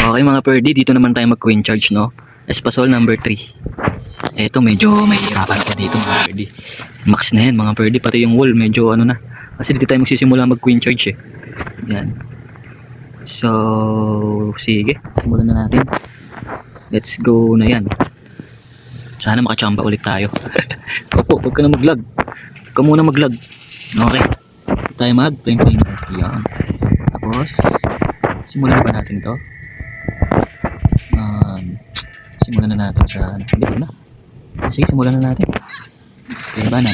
Okay mga perdi, dito naman tayo mag-queen charge, no? Espasol number 3. Eto, medyo mahihirapan ako dito mga perdi. Max na yan mga perdi, pati yung wall medyo ano na. Kasi dito tayo magsisimula mag-queen charge eh. Yan. So, sige, simulan na natin. Let's go na yan. Sana makachamba ulit tayo. Opo, huwag ka na mag-lag. Huwag ka muna mag-lag. Okay. Dito tayo mag-plane. Yan. Tapos, simulan na ba natin ito? Simulan na natin sa hindi na. Sige, simulan na natin. Okay ba na?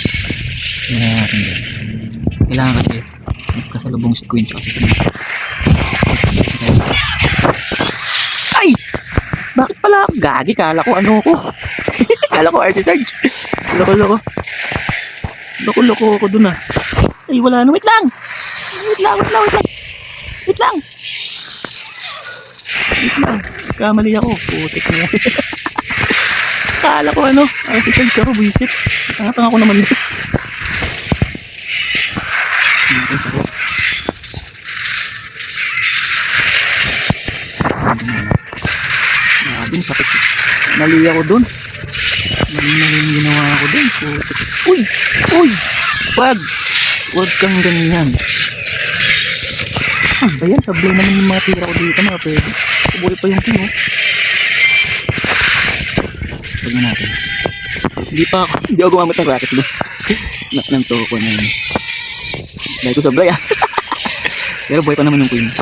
Simulan na natin din. Kailangan kasi kasalubong si Queen kasi. Ay! Bakit pala ako gagi? Kala ko ano ko. Kala ko RC Sarge. Loko-loko. Loko-loko ako dun ah. Ay, wala na. Wait lang! Wait lang. Wait lang! Kamali ako. Putik na yan. Kala ko ano. RC Sarge ako. Buisit. Tanga-tanga ko naman din. Sinitens ako. Grabe, sakit. Mali ako dun. Mali yung ginawa ko dun. Putik. Uy! Uy! Wag kang ganyan. Ah, ba yan? Sablay naman yung mga tira ko dito mga pwede. Kubuhay pa yung king, oh. Huwag na natin. Hindi ako gumamit ng rocket launch. Ng toko na yun. Dahil ko sablay, ah. Pero buhay pa naman yung queen.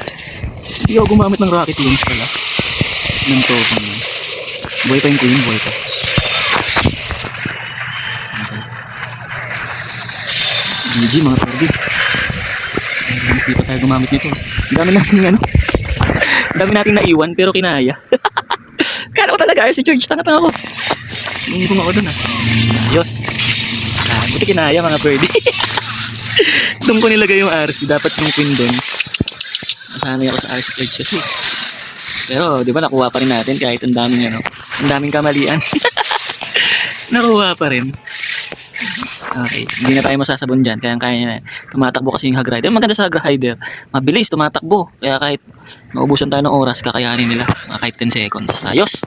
Hindi ako gumamit ng rocket launch pala. Ng toko na yun. Buhay pa yung queen, buhay pa. GG mga perdi. Hindi pa tayo gumamit nito. Ang dami nating naiwan pero kinaya. Kala ko talaga RC Charge, tanga-tanga ko. Nungkong ako dun ah. Yos. Buti kinaya mga perdi. Doon ko nilagay yung RC, dapat yung queen doon. Nasanay ako sa RC Charge kasi. Pero di ba nakuha pa rin natin kahit ang daming kamalian. Nakuha pa rin. Okay, hindi na tayo masasabon dyan. Kaya na. Tumatakbo kasi yung hog rider. Maganda sa hog rider. Mabilis, tumatakbo. Kaya kahit maubusan tayo ng oras, kakayanin nila. Kahit 10 seconds. Ayos!